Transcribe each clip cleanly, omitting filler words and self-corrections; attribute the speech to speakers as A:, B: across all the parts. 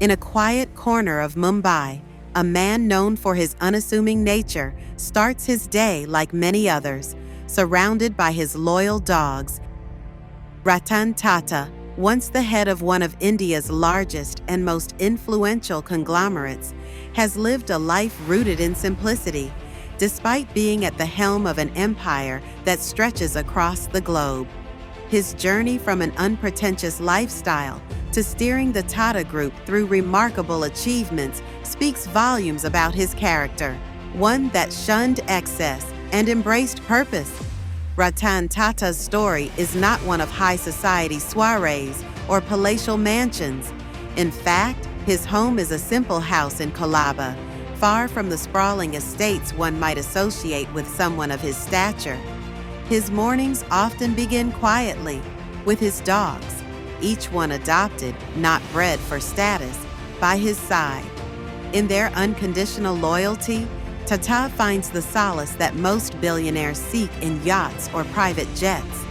A: In a quiet corner of Mumbai, a man known for his unassuming nature starts his day like many others, surrounded by his loyal dogs. Ratan Tata, once the head of one of India's largest and most influential conglomerates, has lived a life rooted in simplicity, despite being at the helm of an empire that stretches across the globe. His journey from an unpretentious lifestyle to steering the Tata Group through remarkable achievements speaks volumes about his character, one that shunned excess and embraced purpose. Ratan Tata's story is not one of high society soirees or palatial mansions. In fact, his home is a simple house in Colaba, far from the sprawling estates one might associate with someone of his stature. His mornings often begin quietly, with his dogs, each one adopted, not bred for status, by his side. In their unconditional loyalty, Tata finds the solace that most billionaires seek in yachts or private jets.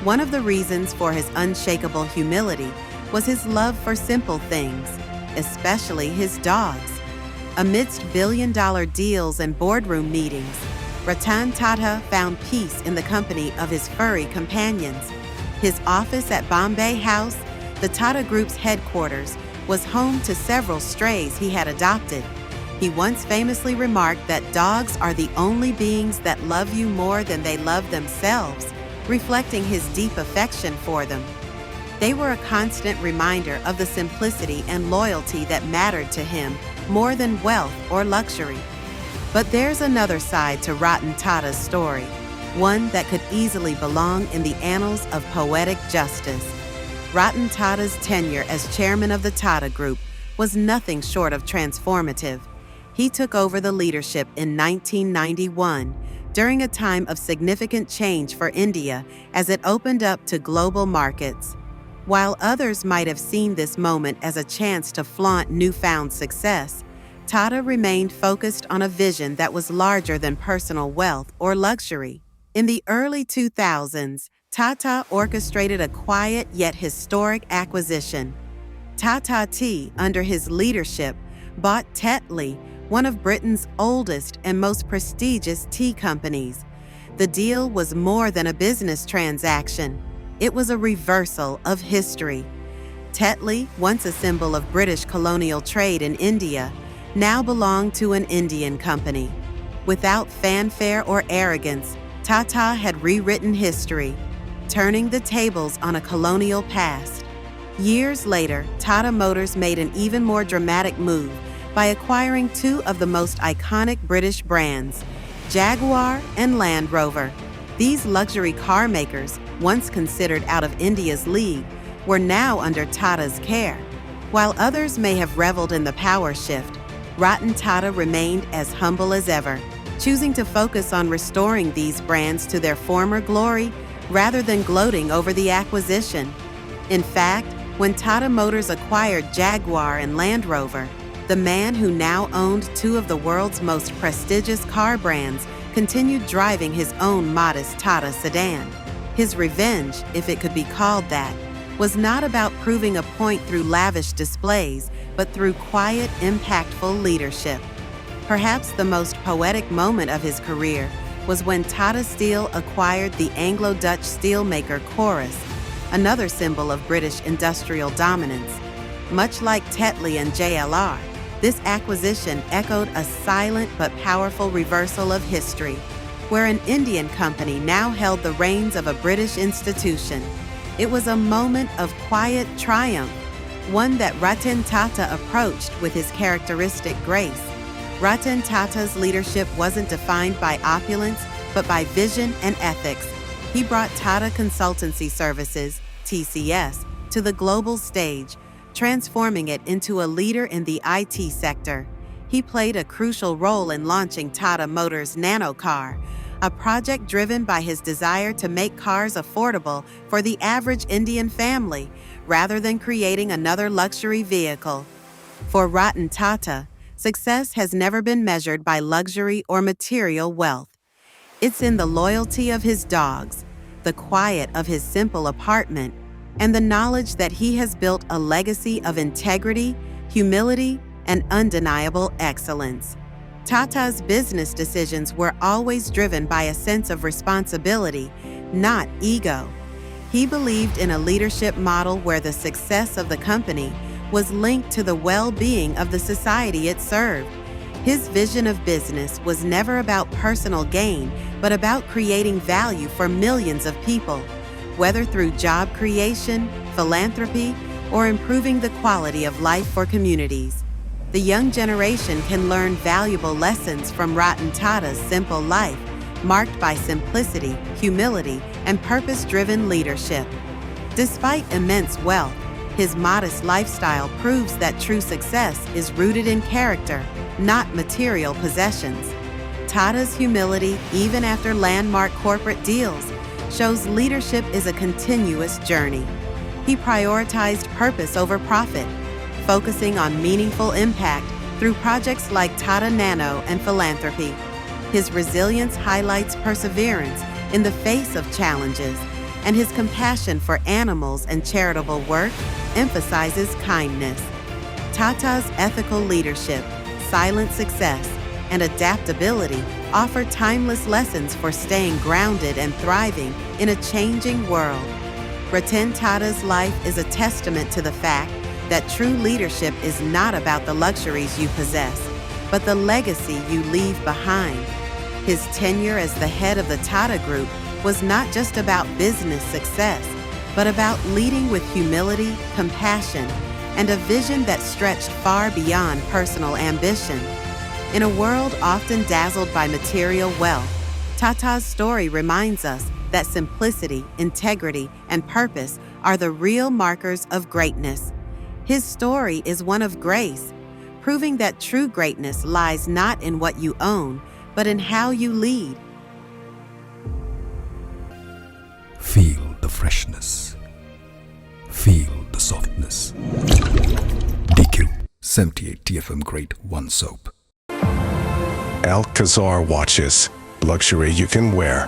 A: One of the reasons for his unshakable humility was his love for simple things, especially his dogs. Amidst billion-dollar deals and boardroom meetings, Ratan Tata found peace in the company of his furry companions. His office at Bombay House, the Tata Group's headquarters, was home to several strays he had adopted. He once famously remarked that dogs are the only beings that love you more than they love themselves, reflecting his deep affection for them. They were a constant reminder of the simplicity and loyalty that mattered to him more than wealth or luxury. But there's another side to Ratan Tata's story, one that could easily belong in the annals of poetic justice. Ratan Tata's tenure as chairman of the Tata Group was nothing short of transformative. He took over the leadership in 1991, during a time of significant change for India as it opened up to global markets. While others might have seen this moment as a chance to flaunt newfound success, Tata remained focused on a vision that was larger than personal wealth or luxury. In the early 2000s, Tata orchestrated a quiet yet historic acquisition. Tata Tea, under his leadership, bought Tetley, one of Britain's oldest and most prestigious tea companies. The deal was more than a business transaction. It was a reversal of history. Tetley, once a symbol of British colonial trade in India, now belonged to an Indian company. Without fanfare or arrogance, Tata had rewritten history, turning the tables on a colonial past. Years later, Tata Motors made an even more dramatic move by acquiring two of the most iconic British brands, Jaguar and Land Rover. These luxury car makers, once considered out of India's league, were now under Tata's care. While others may have reveled in the power shift, Ratan Tata remained as humble as ever, choosing to focus on restoring these brands to their former glory rather than gloating over the acquisition. In fact, when Tata Motors acquired Jaguar and Land Rover, the man who now owned two of the world's most prestigious car brands continued driving his own modest Tata sedan. His revenge, if it could be called that, was not about proving a point through lavish displays, but through quiet, impactful leadership. Perhaps the most poetic moment of his career was when Tata Steel acquired the Anglo-Dutch steelmaker Corus, another symbol of British industrial dominance. Much like Tetley and JLR, this acquisition echoed a silent but powerful reversal of history, where an Indian company now held the reins of a British institution. It was a moment of quiet triumph, one that Ratan Tata approached with his characteristic grace. Ratan Tata's leadership wasn't defined by opulence, but by vision and ethics. He brought Tata Consultancy Services, TCS, to the global stage, transforming it into a leader in the IT sector. He played a crucial role in launching Tata Motors Nano Car, a project driven by his desire to make cars affordable for the average Indian family, rather than creating another luxury vehicle. For Ratan Tata, success has never been measured by luxury or material wealth. It's in the loyalty of his dogs, the quiet of his simple apartment, and the knowledge that he has built a legacy of integrity, humility, and undeniable excellence. Tata's business decisions were always driven by a sense of responsibility, not ego. He believed in a leadership model where the success of the company was linked to the well-being of the society it served. His vision of business was never about personal gain, but about creating value for millions of people, whether through job creation, philanthropy, or improving the quality of life for communities. The young generation can learn valuable lessons from Ratan Tata's simple life, marked by simplicity, humility, and purpose-driven leadership. Despite immense wealth, his modest lifestyle proves that true success is rooted in character, not material possessions. Tata's humility, even after landmark corporate deals, shows leadership is a continuous journey. He prioritized purpose over profit, focusing on meaningful impact through projects like Tata Nano and philanthropy. His resilience highlights perseverance in the face of challenges, and his compassion for animals and charitable work emphasizes kindness. Tata's ethical leadership, silent success, and adaptability offer timeless lessons for staying grounded and thriving in a changing world. Ratan Tata's life is a testament to the fact that true leadership is not about the luxuries you possess, but the legacy you leave behind. His tenure as the head of the Tata Group was not just about business success, but about leading with humility, compassion, and a vision that stretched far beyond personal ambition. In a world often dazzled by material wealth, Tata's story reminds us that simplicity, integrity, and purpose are the real markers of greatness. His story is one of grace, proving that true greatness lies not in what you own, but in how you lead.
B: Feel the freshness. Feel the softness. DQ 78 TFM Grade 1 Soap.
C: Alcazar watches. Luxury you can wear.